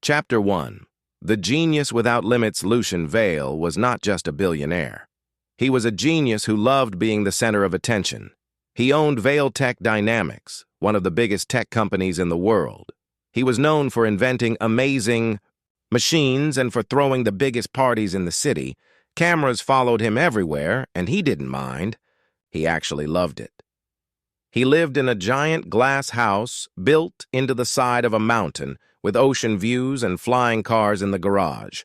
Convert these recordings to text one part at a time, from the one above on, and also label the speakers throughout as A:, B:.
A: Chapter 1. The genius without limits Lucian Vale was not just a billionaire. He was a genius who loved being the center of attention. He owned Vale Tech Dynamics, one of the biggest tech companies in the world. He was known for inventing amazing machines and for throwing the biggest parties in the city. Cameras followed him everywhere, and he didn't mind. He actually loved it. He lived in a giant glass house built into the side of a mountain with ocean views and flying cars in the garage.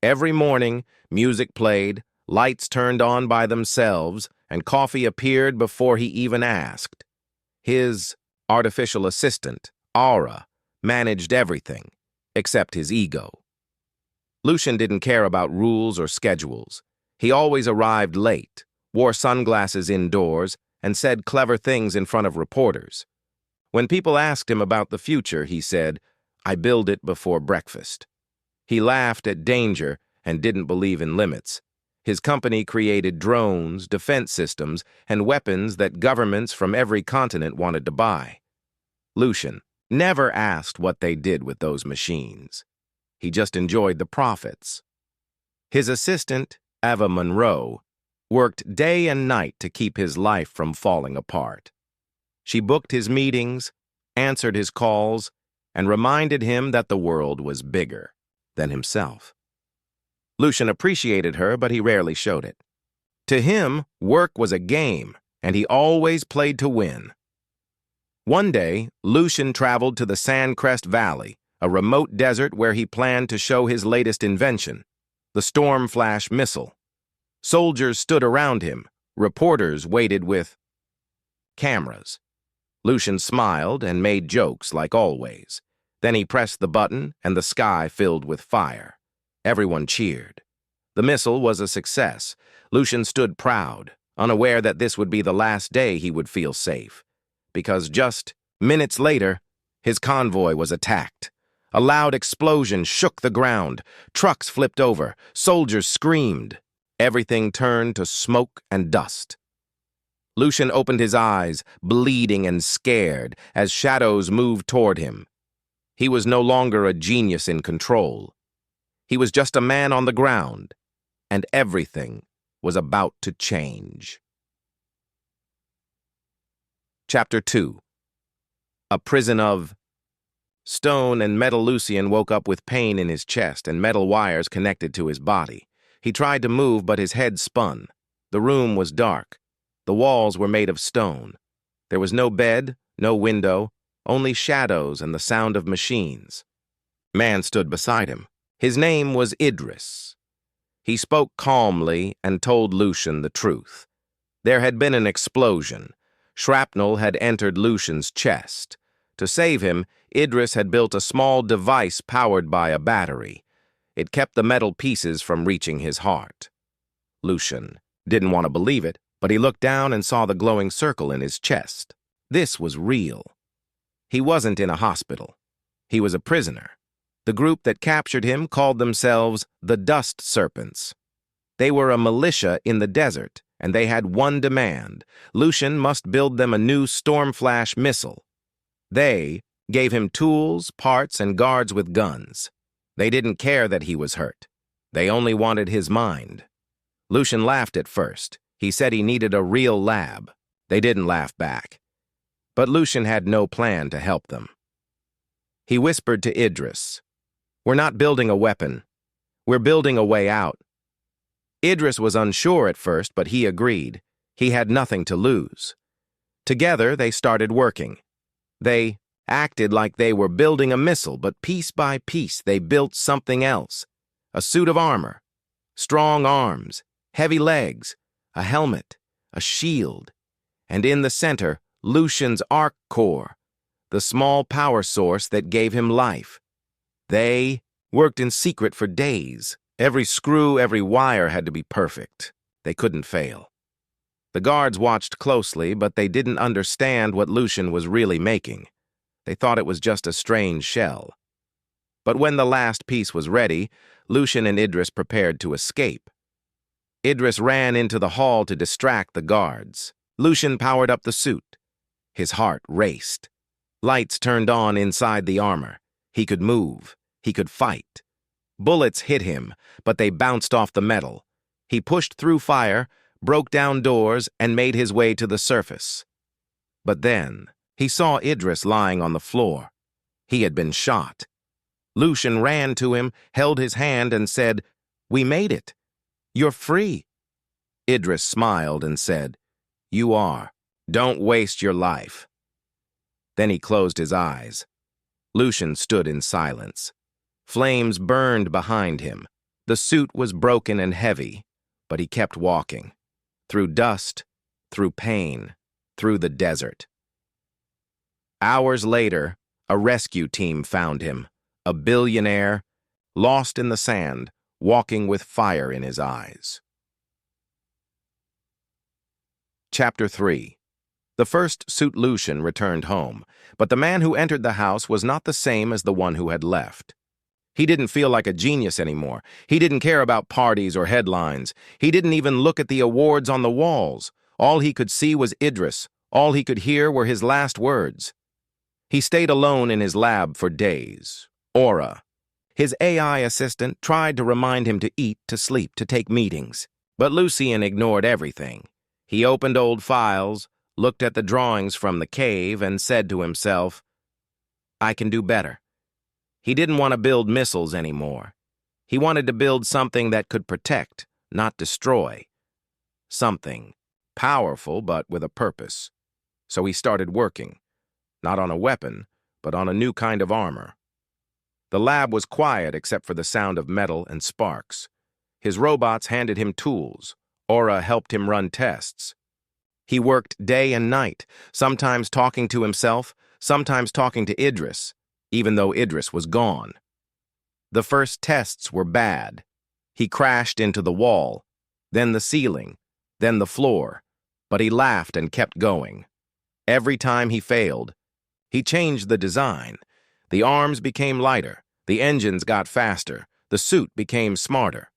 A: Every morning, music played, lights turned on by themselves, and coffee appeared before he even asked. His artificial assistant, Aura, managed everything, except his ego. Lucian didn't care about rules or schedules. He always arrived late, wore sunglasses indoors, and said clever things in front of reporters. When people asked him about the future, he said, "I build it before breakfast." He laughed at danger and didn't believe in limits. His company created drones, defense systems, and weapons that governments from every continent wanted to buy. Lucian never asked what they did with those machines. He just enjoyed the profits. His assistant, Ava Monroe, worked day and night to keep his life from falling apart. She booked his meetings, answered his calls, and reminded him that the world was bigger than himself. Lucian appreciated her, but he rarely showed it. To him, work was a game, and he always played to win. One day, Lucian traveled to the Sandcrest Valley, a remote desert where he planned to show his latest invention, the Stormflash missile. Soldiers stood around him. Reporters waited with cameras. Lucian smiled and made jokes like always. Then he pressed the button, and the sky filled with fire. Everyone cheered. The missile was a success. Lucian stood proud, unaware that this would be the last day he would feel safe. Because just minutes later, his convoy was attacked. A loud explosion shook the ground. Trucks flipped over. Soldiers screamed. Everything turned to smoke and dust. Lucian opened his eyes, bleeding and scared, as shadows moved toward him. He was no longer a genius in control. He was just a man on the ground, and everything was about to change. Chapter 2. A prison of stone and metal. Lucian woke up with pain in his chest and metal wires connected to his body. He tried to move, but his head spun. The room was dark. The walls were made of stone. There was no bed, no window, only shadows and the sound of machines. A man stood beside him. His name was Idris. He spoke calmly and told Lucian the truth. There had been an explosion. Shrapnel had entered Lucian's chest. To save him, Idris had built a small device powered by a battery. It kept the metal pieces from reaching his heart. Lucian didn't want to believe it, but he looked down and saw the glowing circle in his chest. This was real. He wasn't in a hospital. He was a prisoner. The group that captured him called themselves the Dust Serpents. They were a militia in the desert, and they had one demand. Lucian must build them a new Stormflash missile. They gave him tools, parts, and guards with guns. They didn't care that he was hurt. They only wanted his mind. Lucian laughed at first. He said he needed a real lab. They didn't laugh back. But Lucian had no plan to help them. He whispered to Idris, "We're not building a weapon. We're building a way out." Idris was unsure at first, but he agreed. He had nothing to lose. Together, they started working. They acted like they were building a missile, but piece by piece, they built something else. A suit of armor, strong arms, heavy legs, a helmet, a shield, and in the center, Lucian's arc core, the small power source that gave him life. They worked in secret for days. Every screw, every wire had to be perfect. They couldn't fail. The guards watched closely, but they didn't understand what Lucian was really making. They thought it was just a strange shell. But when the last piece was ready, Lucian and Idris prepared to escape. Idris ran into the hall to distract the guards. Lucian powered up the suit. His heart raced. Lights turned on inside the armor. He could move. He could fight. Bullets hit him, but they bounced off the metal. He pushed through fire, broke down doors, and made his way to the surface. But then, he saw Idris lying on the floor. He had been shot. Lucian ran to him, held his hand, and said, "We made it. You're free." Idris smiled and said, "You are. Don't waste your life." Then he closed his eyes. Lucian stood in silence. Flames burned behind him. The suit was broken and heavy, but he kept walking. Through dust, through pain, through the desert. Hours later, a rescue team found him, a billionaire, lost in the sand, walking with fire in his eyes. Chapter 3. The first suit Lucian returned home, but the man who entered the house was not the same as the one who had left. He didn't feel like a genius anymore. He didn't care about parties or headlines. He didn't even look at the awards on the walls. All he could see was Idris. All he could hear were his last words. He stayed alone in his lab for days. Aura. His AI assistant tried to remind him to eat, to sleep, to take meetings. But Lucian ignored everything. He opened old files, looked at the drawings from the cave, and said to himself, "I can do better." He didn't want to build missiles anymore. He wanted to build something that could protect, not destroy. Something powerful, but with a purpose. So he started working, not on a weapon, but on a new kind of armor. The lab was quiet except for the sound of metal and sparks. His robots handed him tools. Aura helped him run tests. He worked day and night, sometimes talking to himself, sometimes talking to Idris, even though Idris was gone. The first tests were bad. He crashed into the wall, then the ceiling, then the floor, but he laughed and kept going. Every time he failed, he changed the design. The arms became lighter, the engines got faster, the suit became smarter.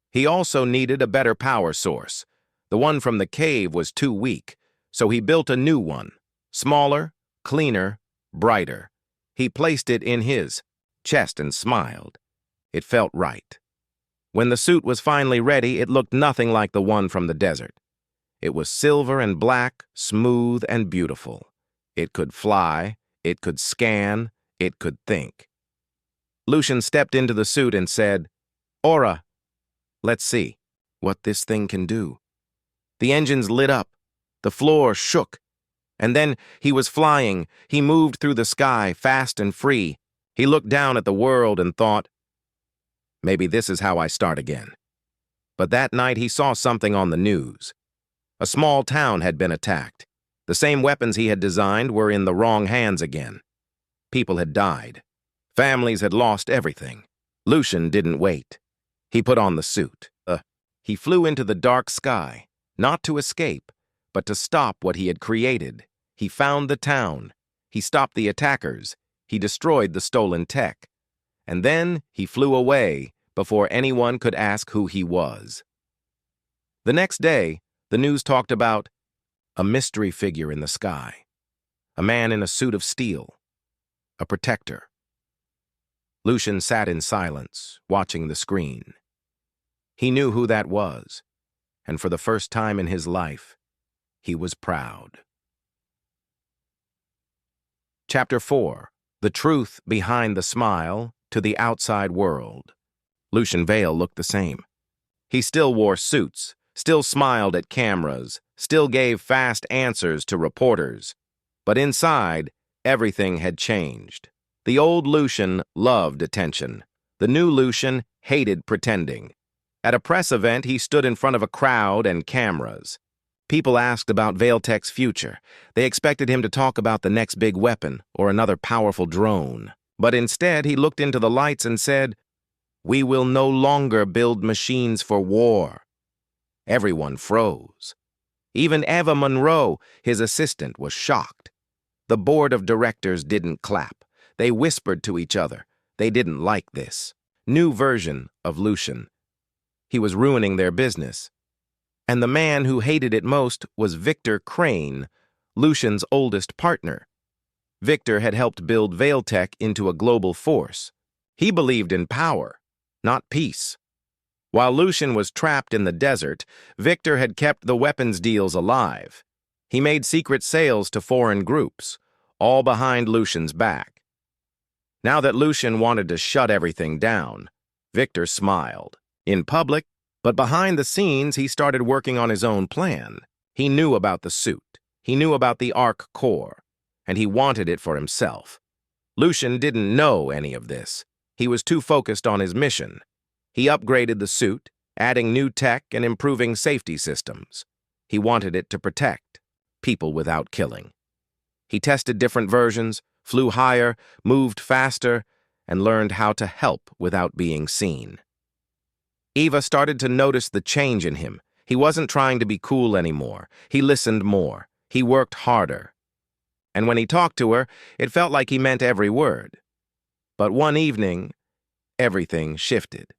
A: He also needed a better power source. The one from the cave was too weak, so he built a new one, smaller, cleaner, brighter. He placed it in his chest and smiled. It felt right. When the suit was finally ready, it looked nothing like the one from the desert. It was silver and black, smooth and beautiful. It could fly, it could scan, it could think. Lucian stepped into the suit and said, "Aura, let's see what this thing can do." The engines lit up, the floor shook, and then he was flying. He moved through the sky, fast and free. He looked down at the world and thought, maybe this is how I start again. But that night he saw something on the news. A small town had been attacked. The same weapons he had designed were in the wrong hands again. People had died. Families had lost everything. Lucian didn't wait. He put on the suit. He flew into the dark sky, not to escape, but to stop what he had created. He found the town. He stopped the attackers. He destroyed the stolen tech. And then he flew away before anyone could ask who he was. The next day, the news talked about a mystery figure in the sky, a man in a suit of steel, a protector. Lucian sat in silence, watching the screen. He knew who that was, and for the first time in his life, he was proud. Chapter 4. The Truth Behind the Smile to the Outside World. Lucian Vale looked the same. He still wore suits, still smiled at cameras, still gave fast answers to reporters. But inside, everything had changed. The old Lucian loved attention. The new Lucian hated pretending. At a press event, he stood in front of a crowd and cameras. People asked about Valetech's future. They expected him to talk about the next big weapon or another powerful drone. But instead, he looked into the lights and said, "We will no longer build machines for war." Everyone froze. Even Eva Monroe, his assistant, was shocked. The board of directors didn't clap. They whispered to each other. They didn't like this new version of Lucian. He was ruining their business. And the man who hated it most was Victor Crane, Lucian's oldest partner. Victor had helped build Valetech into a global force. He believed in power, not peace. While Lucian was trapped in the desert, Victor had kept the weapons deals alive. He made secret sales to foreign groups, all behind Lucian's back. Now that Lucian wanted to shut everything down, Victor smiled. In public, but behind the scenes, he started working on his own plan. He knew about the suit. He knew about the Ark Core, and he wanted it for himself. Lucian didn't know any of this. He was too focused on his mission. He upgraded the suit, adding new tech and improving safety systems. He wanted it to protect people without killing. He tested different versions, flew higher, moved faster, and learned how to help without being seen. Eva started to notice the change in him. He wasn't trying to be cool anymore. He listened more. He worked harder. And when he talked to her, it felt like he meant every word. But one evening, everything shifted.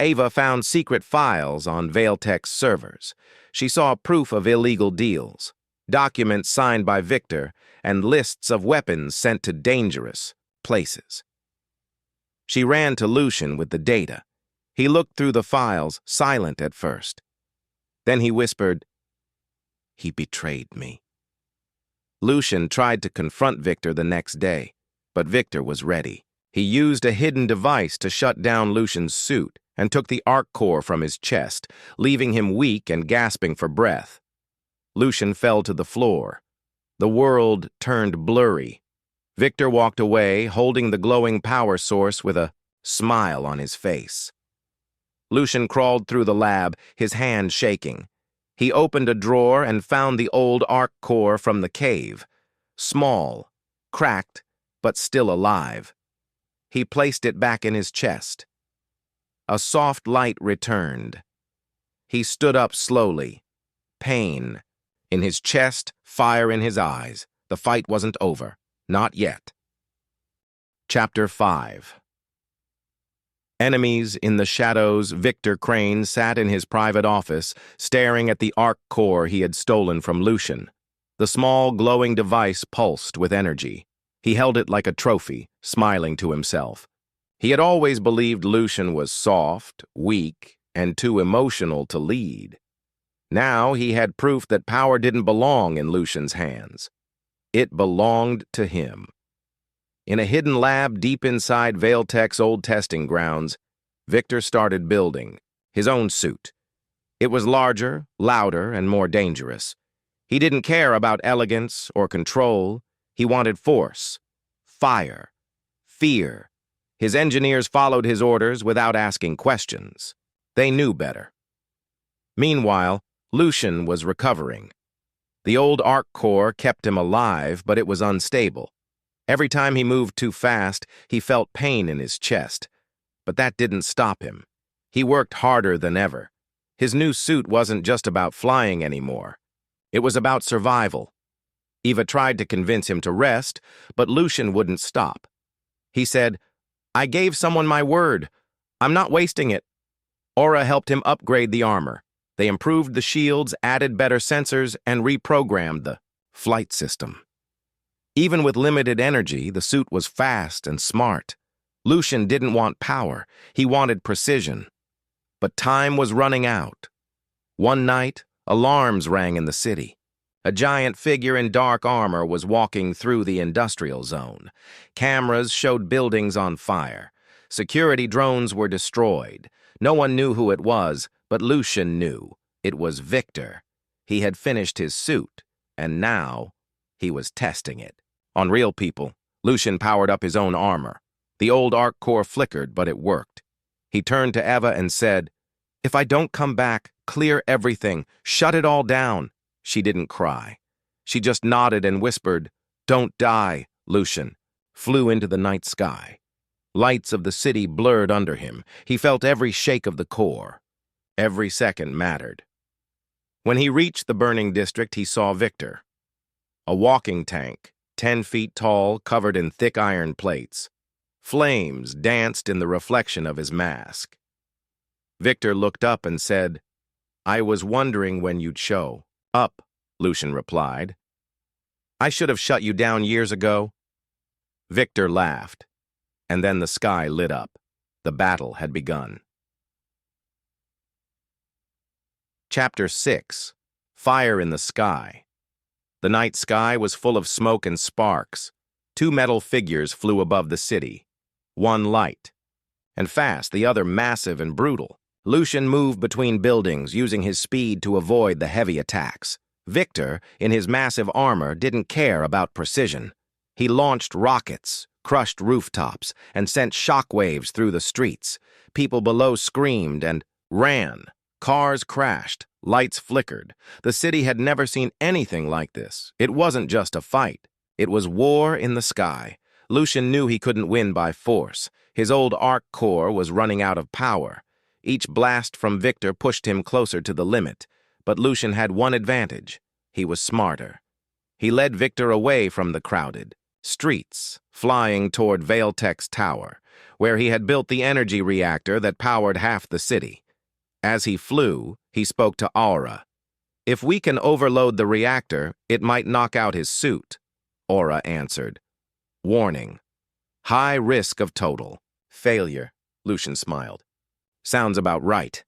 A: Ava found secret files on Vailtech's servers. She saw proof of illegal deals, documents signed by Victor, and lists of weapons sent to dangerous places. She ran to Lucian with the data. He looked through the files, silent at first. Then he whispered, "He betrayed me." Lucian tried to confront Victor the next day, but Victor was ready. He used a hidden device to shut down Lucian's suit and took the Ark Core from his chest, leaving him weak and gasping for breath. Lucian fell to the floor. The world turned blurry. Victor walked away, holding the glowing power source with a smile on his face. Lucian crawled through the lab, his hand shaking. He opened a drawer and found the old Ark Core from the cave. Small, cracked, but still alive. He placed it back in his chest. A soft light returned. He stood up slowly. Pain in his chest, fire in his eyes. The fight wasn't over. Not yet. Chapter 5. Enemies in the shadows, Victor Crane sat in his private office, staring at the Ark Core he had stolen from Lucian. The small, glowing device pulsed with energy. He held it like a trophy, smiling to himself. He had always believed Lucian was soft, weak, and too emotional to lead. Now he had proof that power didn't belong in Lucian's hands. It belonged to him. In a hidden lab deep inside Vailtech's old testing grounds, Victor started building his own suit. It was larger, louder, and more dangerous. He didn't care about elegance or control. He wanted force, fire, fear. His engineers followed his orders without asking questions. They knew better. Meanwhile, Lucian was recovering. The old Ark Core kept him alive, but it was unstable. Every time he moved too fast, he felt pain in his chest. But that didn't stop him. He worked harder than ever. His new suit wasn't just about flying anymore. It was about survival. Eva tried to convince him to rest, but Lucian wouldn't stop. He said, "I gave someone my word. I'm not wasting it." Aura helped him upgrade the armor. They improved the shields, added better sensors, and reprogrammed the flight system. Even with limited energy, the suit was fast and smart. Lucian didn't want power. He wanted precision. But time was running out. One night, alarms rang in the city. A giant figure in dark armor was walking through the industrial zone. Cameras showed buildings on fire. Security drones were destroyed. No one knew who it was, but Lucian knew. It was Victor. He had finished his suit, and now he was testing it. On real people, Lucian powered up his own armor. The old Ark Core flickered, but it worked. He turned to Eva and said, "If I don't come back, clear everything. Shut it all down." She didn't cry. She just nodded and whispered, "Don't die," Lucian flew into the night sky. Lights of the city blurred under him. He felt every shake of the core. Every second mattered. When he reached the burning district, he saw Victor. A walking tank, 10 feet tall, covered in thick iron plates. Flames danced in the reflection of his mask. Victor looked up and said, "I was wondering when you'd show up," Lucian replied. "I should have shut you down years ago." Victor laughed. And then the sky lit up. The battle had begun. Chapter 6. Fire in the Sky. The night sky was full of smoke and sparks. 2 metal figures flew above the city. One light, and fast, the other massive and brutal. Lucian moved between buildings, using his speed to avoid the heavy attacks. Victor, in his massive armor, didn't care about precision. He launched rockets, crushed rooftops, and sent shockwaves through the streets. People below screamed and ran. Cars crashed, lights flickered. The city had never seen anything like this. It wasn't just a fight. It was war in the sky. Lucian knew he couldn't win by force. His old arc core was running out of power. Each blast from Victor pushed him closer to the limit. But Lucian had one advantage. He was smarter. He led Victor away from the crowded streets, flying toward Vailtech's tower, where he had built the energy reactor that powered half the city. As he flew, he spoke to Aura. "If we can overload the reactor, it might knock out his suit," Aura answered. "Warning. High risk of total failure," Lucian smiled. "Sounds about right."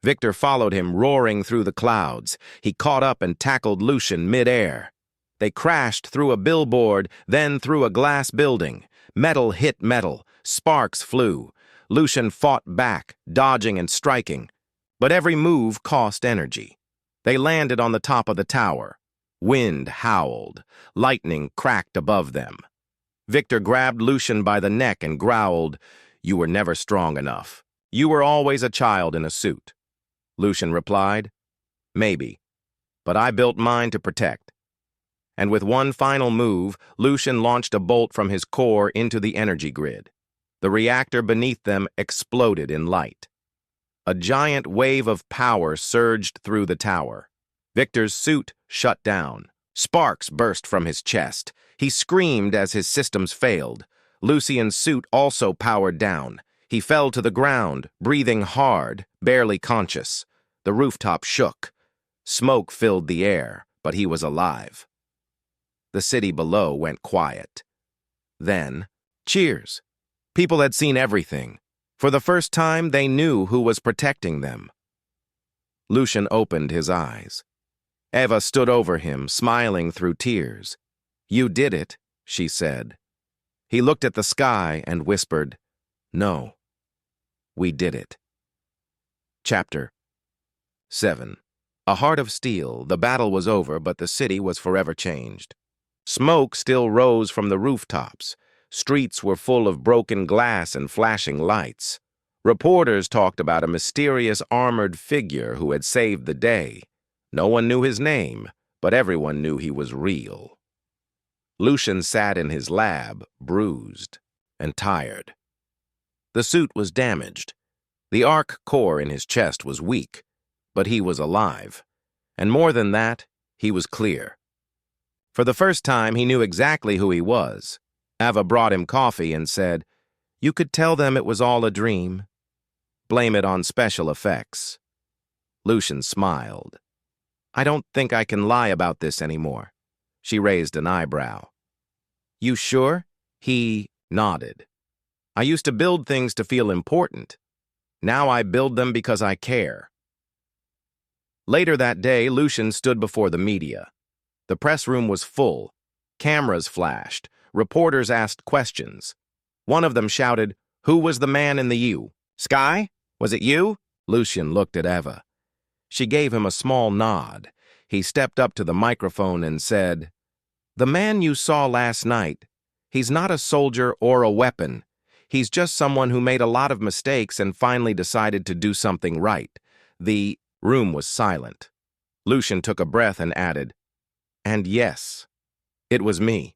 A: Victor followed him, roaring through the clouds. He caught up and tackled Lucian mid-air. They crashed through a billboard, then through a glass building. Metal hit metal. Sparks flew. Lucian fought back, dodging and striking. But every move cost energy. They landed on the top of the tower. Wind howled. Lightning cracked above them. Victor grabbed Lucian by the neck and growled, "You were never strong enough. You were always a child in a suit." Lucian replied, "Maybe, but I built mine to protect." And with one final move, Lucian launched a bolt from his core into the energy grid. The reactor beneath them exploded in light. A giant wave of power surged through the tower. Victor's suit shut down. Sparks burst from his chest. He screamed as his systems failed. Lucian's suit also powered down. He fell to the ground, breathing hard, barely conscious. The rooftop shook. Smoke filled the air, but he was alive. The city below went quiet. Then, cheers. People had seen everything. For the first time, they knew who was protecting them. Lucian opened his eyes. Eva stood over him, smiling through tears. "You did it," she said. He looked at the sky and whispered, "No, we did it." Chapter 7. A heart of steel. The battle was over, but the city was forever changed. Smoke still rose from the rooftops. Streets were full of broken glass and flashing lights. Reporters talked about a mysterious armored figure who had saved the day. No one knew his name, but everyone knew he was real. Lucian sat in his lab, bruised and tired. The suit was damaged. The arc core in his chest was weak, but he was alive. And more than that, he was clear. For the first time, he knew exactly who he was. Ava brought him coffee and said, "You could tell them it was all a dream. Blame it on special effects." Lucian smiled. "I don't think I can lie about this anymore." She raised an eyebrow. "You sure?" He nodded. "I used to build things to feel important. Now I build them because I care." Later that day, Lucian stood before the media. The press room was full. Cameras flashed. Reporters asked questions. One of them shouted, "Who was the man in the U? Sky? Was it you?" Lucian looked at Eva. She gave him a small nod. He stepped up to the microphone and said, "The man you saw last night, he's not a soldier or a weapon. He's just someone who made a lot of mistakes and finally decided to do something right." The room was silent. Lucian took a breath and added, "And yes, it was me."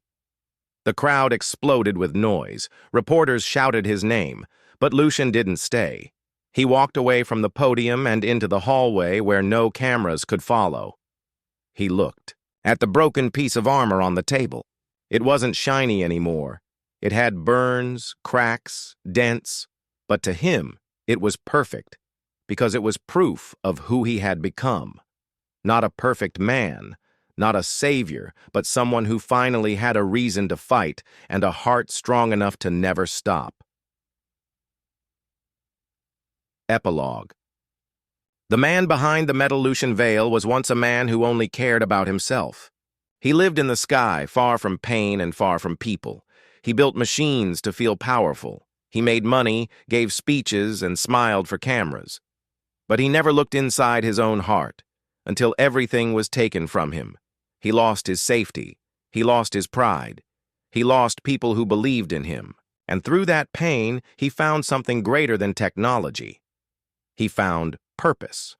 A: The crowd exploded with noise. Reporters shouted his name, but Lucian didn't stay. He walked away from the podium and into the hallway where no cameras could follow. He looked at the broken piece of armor on the table. It wasn't shiny anymore. It had burns, cracks, dents, but to him, it was perfect, because it was proof of who he had become. Not a perfect man, Not a savior, but someone who finally had a reason to fight and a heart strong enough to never stop. Epilogue. The man behind the Metallucian veil was once a man who only cared about himself. He lived in the sky, far from pain and far from people. He built machines to feel powerful. He made money, gave speeches, and smiled for cameras. But he never looked inside his own heart, until everything was taken from him. He lost his safety. He lost his pride. He lost people who believed in him. And through that pain, he found something greater than technology. He found purpose.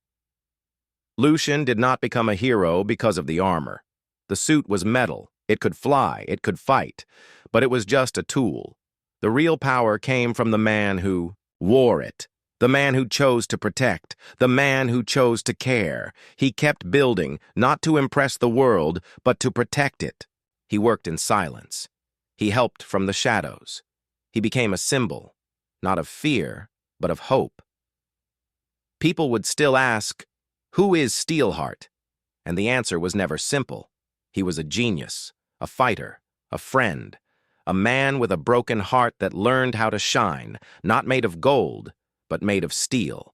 A: Lucian did not become a hero because of the armor. The suit was metal. It could fly. It could fight. But it was just a tool. The real power came from the man who wore it. The man who chose to protect, the man who chose to care. He kept building, not to impress the world, but to protect it. He worked in silence. He helped from the shadows. He became a symbol, not of fear, but of hope. People would still ask, "Who is Steelheart?" And the answer was never simple. He was a genius, a fighter, a friend, a man with a broken heart that learned how to shine, not made of gold, but made of steel.